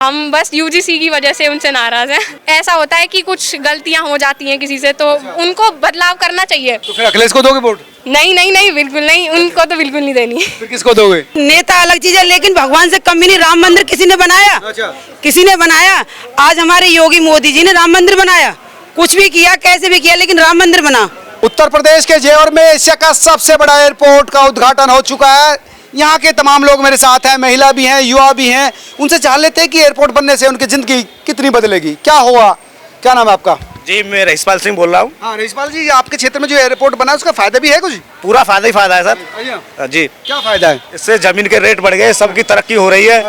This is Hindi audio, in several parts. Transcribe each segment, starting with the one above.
हम बस यूजीसी की वजह से उनसे नाराज हैं। ऐसा होता है कि कुछ गलतियां हो जाती हैं किसी से, तो उनको बदलाव करना चाहिए। तो फिर अखिलेश को दोगे वोट? नहीं नहीं नहीं, बिल्कुल नहीं, उनको तो बिल्कुल नहीं देनी। फिर किसको दोगे? नेता अलग चीज है, लेकिन भगवान से कम भी नहीं। राम मंदिर किसी ने बनाया? अच्छा। किसी ने बनाया? आज हमारे योगी मोदी जी ने राम मंदिर बनाया। कुछ भी किया, कैसे भी किया, लेकिन राम मंदिर बना। उत्तर प्रदेश के जेवर में एशिया का सबसे बड़ा एयरपोर्ट का उद्घाटन हो चुका है। यहाँ के तमाम लोग मेरे साथ हैं, महिला भी हैं, युवा भी हैं। उनसे जान लेते हैं कि एयरपोर्ट बनने से उनकी जिंदगी कितनी बदलेगी, क्या हुआ। क्या नाम है आपका? जी, मैं रहीसपाल सिंह बोल रहा हूँ। हाँ रहीसपाल जी, आपके क्षेत्र में जो एयरपोर्ट बना है उसका फायदा भी है कुछ? पूरा फायदा ही फायदा है सर। जी, क्या फायदा है? इससे जमीन के रेट बढ़ गए, सबकी तरक्की हो रही है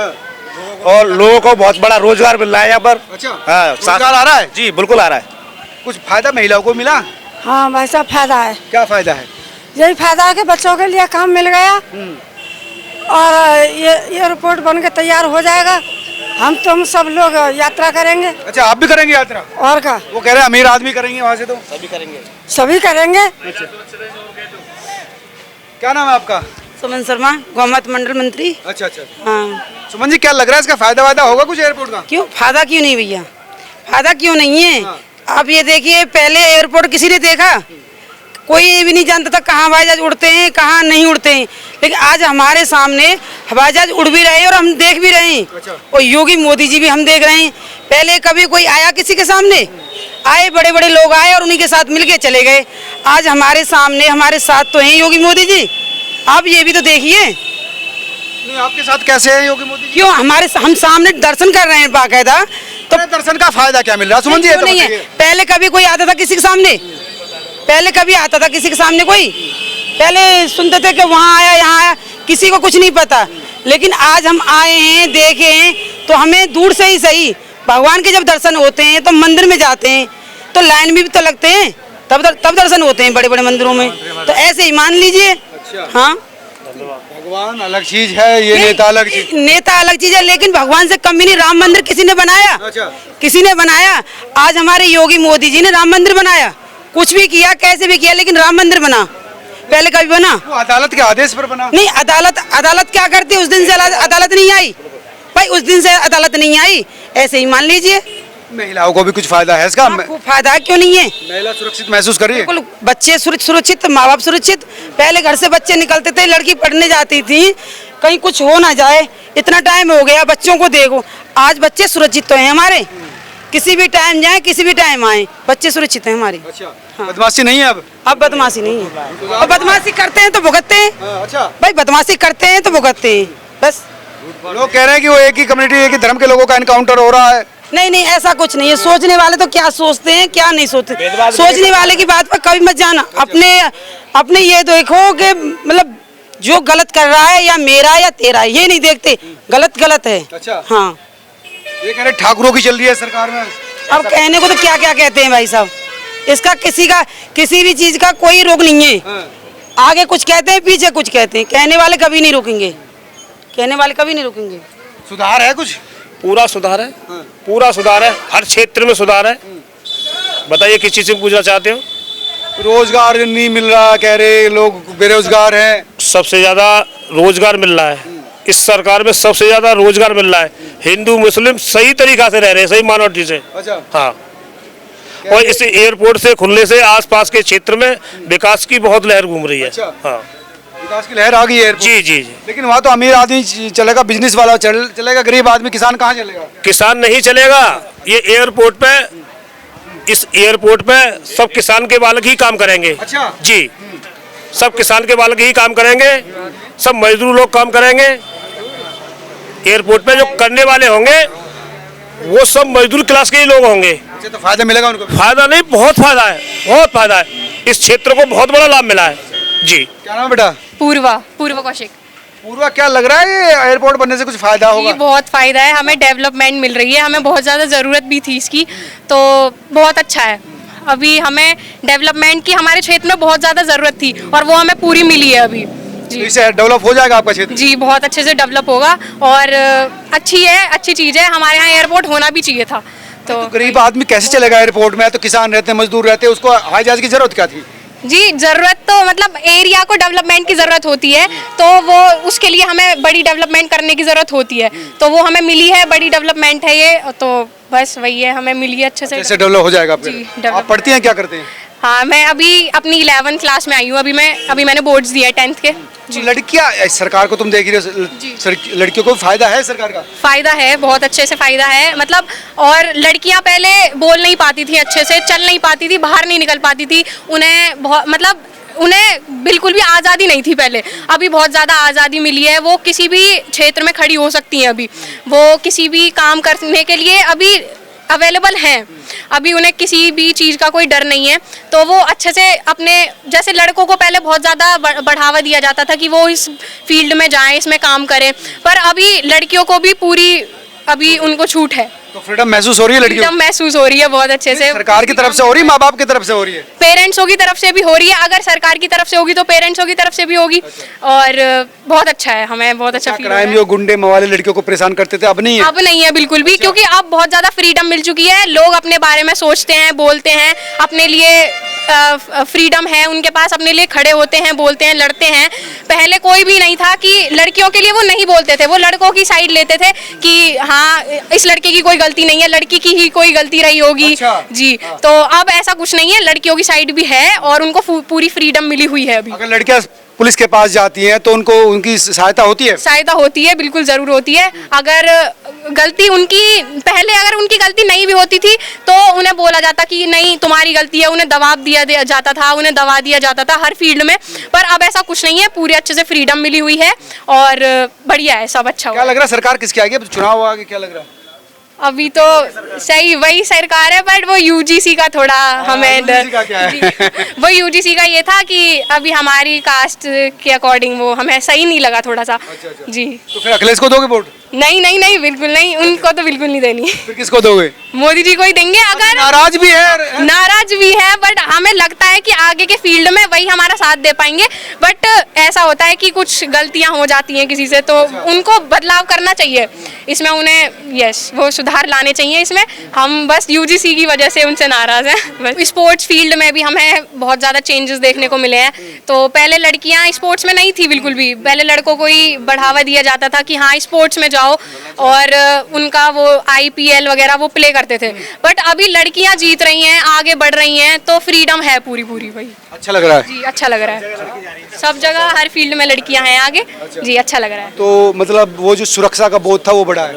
और लोगों को बहुत बड़ा रोजगार मिल रहा है यहाँ पर। अच्छा, हाँ, रोजगार आ रहा है? जी बिल्कुल आ रहा है। कुछ फायदा महिलाओं को मिला? हाँ भाई साहब, फायदा है। क्या फायदा है? यही फायदा है कि बच्चों के लिए काम मिल गया और ये एयरपोर्ट बन के तैयार हो जाएगा। हम सब लोग यात्रा करेंगे। अच्छा, आप भी करेंगे यात्रा? और का वो कह रहे हैं अमीर आदमी करेंगे वहाँ से, तो सभी करेंगे। क्या नाम है आपका? सुमन शर्मा, गौमत मंडल मंत्री। अच्छा अच्छा। हाँ, सुमन जी, क्या लग रहा है इसका फायदा वायदा होगा कुछ एयरपोर्ट का? क्यों फायदा क्यों नहीं भैया? फायदा क्यों नहीं है? आप ये देखिए, पहले एयरपोर्ट किसी ने देखा? कोई ये भी नहीं जानता था कहाँ हवाई जहाज उड़ते हैं, कहाँ नहीं उड़ते हैं। लेकिन आज हमारे सामने हवाई जहाज उड़ भी रहे हैं और हम देख भी रहे हैं। अच्छा। और योगी मोदी जी भी हम देख रहे हैं। पहले कभी कोई आया किसी के सामने? आए, बड़े बड़े लोग आए और उन्हीं के साथ मिलके चले गए। आज हमारे सामने, हमारे साथ तो हैं योगी मोदी जी। आप ये भी तो देखिए। नहीं, आपके साथ कैसे है योगी मोदी जी? क्यों हम सामने दर्शन कर रहे हैं बाकायदा। तो दर्शन का फायदा क्या मिल रहा है सुमन जी? ये तो नहीं है। बताइए। पहले कभी कोई आता था किसी के सामने? पहले कभी आता था किसी के सामने कोई? पहले सुनते थे कि वहाँ आया, यहाँ आया, किसी को कुछ नहीं पता। लेकिन आज हम आए हैं, देखे हैं, तो हमें दूर से ही सही, भगवान के जब दर्शन होते हैं तो मंदिर में जाते हैं तो लाइन भी तो लगते हैं, तब दर्शन होते हैं बड़े बड़े मंदिरों में। तो ऐसे ही मान लीजिए। हाँ, भगवान अलग चीज है, ये नेता अलग चीज। नेता अलग चीज है, लेकिन भगवान से कम भी नहीं। राम मंदिर किसी ने बनाया? अच्छा। किसी ने बनाया? आज हमारे योगी मोदी जी ने राम मंदिर बनाया। कुछ भी किया, कैसे भी किया, लेकिन राम मंदिर बना। पहले कभी बना? वो अदालत के आदेश पर बना। नहीं, अदालत क्या करती है? उस दिन से अदालत नहीं आई भाई, उस दिन से अदालत नहीं आई। ऐसे ही मान लीजिए। महिलाओं को भी कुछ फायदा है इसका? आपको फायदा क्यों नहीं है? महिला सुरक्षित महसूस कर रही है? बिल्कुल, बच्चे सुरक्षित, माँ बाप सुरक्षित। पहले घर से बच्चे निकलते थे, लड़की पढ़ने जाती थी, कहीं कुछ हो ना जाए। इतना टाइम हो गया, बच्चों को देखो। आज बच्चे सुरक्षित तो हैं हमारे, किसी भी टाइम जाए, किसी भी टाइम आए, बच्चे सुरक्षित हैं हमारे। अच्छा। हाँ। बदमाशी नहीं है अब बदमाशी नहीं है। अब बदमाशी करते हैं तो भुगतते हैं। अच्छा भाई, बदमाशी करते हैं तो भुगतते हैं बस। लोग कह रहे हैं कि वो एक ही कम्युनिटी, एक ही धर्म के लोगों का इनकाउंटर हो रहा है। नहीं नहीं, ऐसा कुछ नहीं है। सोचने वाले तो क्या सोचते हैं, क्या नहीं सोचते। सोचने वाले की बात पर कभी मत जाना। अपने ये देखो कि मतलब जो गलत कर रहा है, या मेरा या तेरा, ये नहीं देखते। गलत है। अच्छा। हाँ, ये कह रहे ठाकुरों की चल रही है सरकार में। अब कहने को तो क्या क्या कहते हैं भाई साहब। इसका किसी भी चीज का कोई रोक नहीं है। हाँ। आगे कुछ कहते हैं, पीछे कुछ कहते हैं। कहने वाले कभी नहीं रुकेंगे, कहने वाले कभी नहीं रुकेंगे। सुधार है कुछ? पूरा सुधार है। हाँ। पूरा सुधार है, हर क्षेत्र में सुधार है। बताइए किस चीज से पूछना चाहते हो? रोजगार नहीं मिल रहा, कह रहे लोग बेरोजगार हैं। सबसे ज्यादा रोजगार मिल रहा है इस सरकार में, सबसे ज्यादा रोजगार मिल रहा है। हिंदू मुस्लिम सही तरीका से रह रहे हैं, सही मानवटी से। अच्छा। हाँ, और इस एयरपोर्ट से खुलने से आसपास के क्षेत्र में विकास की बहुत लहर घूम रही है। अच्छा। हाँ, विकास की लहर आ गई है। जी जी जी। लेकिन वहाँ तो अमीर आदमी चलेगा, बिजनेस वाला चलेगा, गरीब आदमी किसान कहाँ चलेगा? किसान नहीं चलेगा। ये एयरपोर्ट पे, इस एयरपोर्ट पे सब किसान के बालक ही काम करेंगे। अच्छा। जी, सब किसान के बालक ही काम करेंगे, सब मजदूर लोग काम करेंगे। एयरपोर्ट पे जो करने वाले होंगे वो सब मजदूर क्लास के ही लोग होंगे। अच्छा, तो फायदा मिलेगा उनको? फायदा नहीं, बहुत फायदा है, बहुत फायदा है। इस क्षेत्र को बहुत बड़ा लाभ मिला है। जी। क्या नाम है बेटा? पूर्वा कौशिक। पूर्वा, क्या लग रहा है ये एयरपोर्ट बनने से कुछ फायदा होगा? ये बहुत फायदा है, हमें डेवलपमेंट मिल रही है, हमें बहुत ज़्यादा ज़रूरत भी थी इसकी, तो बहुत अच्छा है। अभी हमें डेवलपमेंट की हमारे क्षेत्र में बहुत ज़्यादा ज़रूरत थी और वो हमें पूरी मिली है अभी। तो इससे डेवलप हो जाएगा आपका क्षेत्र? जी, बहुत अच्छे से डेवलप होगा और अच्छी चीज़ है। हमारे यहाँ एयरपोर्ट होना भी चाहिए था। तो गरीब आदमी कैसे चलेगा एयरपोर्ट में? तो किसान रहते हैं, मजदूर रहते हैं, उसको हवाई जहाज की जरूरत क्या थी? जी ज़रूरत तो मतलब एरिया को डेवलपमेंट की ज़रूरत होती है, तो वो उसके लिए हमें बड़ी डेवलपमेंट करने की ज़रूरत होती है, तो वो हमें मिली है, बड़ी डेवलपमेंट है ये, तो बस वही है, हमें मिली है अच्छे से। कैसे डेवलप हो जाएगा जी, फिर? डेवलप। आप पढ़ती हैं, क्या करते हैं? हाँ, मैं अभी अपनी 11th क्लास में आई हूँ, अभी मैंने बोर्ड्स दिए 10th के। जी, लड़कियां, सरकार को तुम देख रही हो, लड़कियों को फायदा है सरकार का? फ़ायदा है, बहुत अच्छे से फ़ायदा है, मतलब और लड़कियां पहले बोल नहीं पाती थी अच्छे से, चल नहीं पाती थी, बाहर नहीं निकल पाती थी, उन्हें बहुत मतलब उन्हें बिल्कुल भी आज़ादी नहीं थी पहले। अभी बहुत ज़्यादा आज़ादी मिली है, वो किसी भी क्षेत्र में खड़ी हो सकती हैं, अभी वो किसी भी काम करने के लिए अभी अवेलेबल हैं, अभी उन्हें किसी भी चीज़ का कोई डर नहीं है, तो वो अच्छे से अपने, जैसे लड़कों को पहले बहुत ज़्यादा बढ़ावा दिया जाता था कि वो इस फील्ड में जाएं, इसमें काम करें, पर अभी लड़कियों को भी पूरी अभी उनको छूट है, तो फ्रीडम महसूस हो रही है लड़कियों फ्रीडम महसूस हो रही है बहुत अच्छे से। सरकार की तरफ से हो रही है, माँ बाप की तरफ से हो रही है? पेरेंट्सों की तरफ से भी हो रही है, अगर सरकार की तरफ से होगी तो पेरेंट्सों की तरफ से भी होगी, और बहुत अच्छा है, हमें बहुत अच्छा फील हो रहा क्राइम है। जो गुंडे मवाले लड़कियों को परेशान करते थे, अब नहीं है? अब नहीं है बिल्कुल भी, क्योंकि अब बहुत ज़्यादा फ्रीडम मिल चुकी है, लोग अपने बारे में सोचते हैं, बोलते हैं, अपने लिए फ्रीडम है उनके पास, अपने लिए खड़े होते हैं, बोलते हैं, लड़ते हैं। पहले कोई भी नहीं था कि लड़कियों के लिए वो नहीं बोलते थे, वो लड़कों की साइड लेते थे कि हाँ इस लड़के की कोई गलती नहीं है, लड़की की ही कोई गलती रही होगी। अच्छा। जी, तो अब ऐसा कुछ नहीं है, लड़कियों की साइड भी है और उनको पूरी फ्रीडम मिली हुई है। अभी अगर लड़कियां पुलिस के पास जाती हैं तो उनको उनकी सहायता होती है? सहायता होती है, बिल्कुल ज़रूर होती है। अगर गलती उनकी, पहले अगर उनकी गलती नहीं भी होती थी तो उन्हें बोला जाता कि नहीं तुम्हारी गलती है, उन्हें दबाव दिया जाता था, उन्हें दबा दिया जाता था हर फील्ड में, पर अब ऐसा कुछ नहीं है, पूरे अच्छे से फ्रीडम मिली हुई है और बढ़िया है, सब अच्छा क्या हुआ। लग रहा है सरकार किसकी आगे? अब चुनाव आगे, क्या लग रहा है? अभी तो सही वही सरकार है, बट वो यूजीसी का थोड़ा हमें UGC का क्या है? जी, वो यूजीसी का ये था कि अभी हमारी कास्ट के अकॉर्डिंग वो हमें सही नहीं लगा थोड़ा सा। जी, तो फिर अखिलेश को दोगे वोट? नहीं नहीं नहीं, बिल्कुल नहीं, उनको तो बिल्कुल नहीं देनी। फिर किसको दोगे? मोदी जी को ही देंगे। अगर नाराज भी है? नाराज भी है, बट हमें लगता है कि आगे के फील्ड में वही हमारा साथ दे पाएंगे, बट ऐसा होता है कि कुछ गलतियां हो जाती हैं किसी से, तो उनको बदलाव करना चाहिए इसमें, उन्हें यस वो सुधार लाने चाहिए इसमें। हम बस यूजीसी की वजह से उनसे नाराज हैं बस। स्पोर्ट्स फील्ड में भी हमें बहुत ज़्यादा चेंजेस देखने को मिले हैं, तो पहले लड़कियां स्पोर्ट्स में नहीं थी बिल्कुल भी, पहले लड़कों को ही बढ़ावा दिया जाता था कि हाँ स्पोर्ट्स में जाओ, और उनका वो IPL वगैरह वो प्ले करते थे, बट अभी लड़कियां जीत रही हैं, आगे बढ़ रही हैं, तो फ्रीडम है पूरी पूरी। भाई अच्छा लग रहा है? जी, अच्छा लग रहा है, सब जगह हर फील्ड में लड़कियां हैं आगे। जी, अच्छा लग रहा है। तो मतलब वो जो सुरक्षा का बोध था वो बढ़ा है?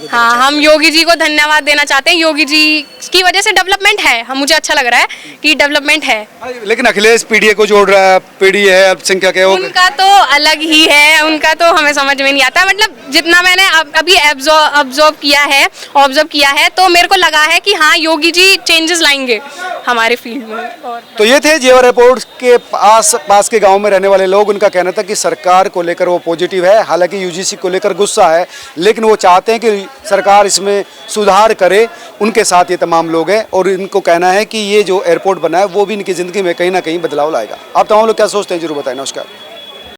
हाँ, हम योगी जी को धन्यवाद देना चाहते हैं, योगी जी की वजह से डेवलपमेंट है, हम मुझे अच्छा लग रहा है कि डेवलपमेंट है। लेकिन अखिलेश PDA को जोड़ रहा है, PD है अल्पसंख्यक है, वो उनका तो अलग ही है, उनका तो हमें समझ में नहीं आता, मतलब जितना मैंने अभी ऑब्जर्व किया है तो मेरे को लगा है कि हाँ योगी जी चेंजेस लाएंगे हमारे फील्ड में। और तो ये थे जेवर एयरपोर्ट के पास के गांव में रहने वाले लोग। उनका कहना था कि सरकार को लेकर वो पॉजिटिव है, हालांकि UGC को लेकर गुस्सा है, लेकिन वो चाहते हैं कि सरकार इसमें सुधार करे। उनके साथ ये तमाम लोग हैं और इनको कहना है कि ये जो एयरपोर्ट बना है वो भी इनकी ज़िंदगी में कहीं ना कहीं बदलाव लाएगा। आप तमाम लोग क्या सोचते हैं जरूर बताएं। नमस्कार।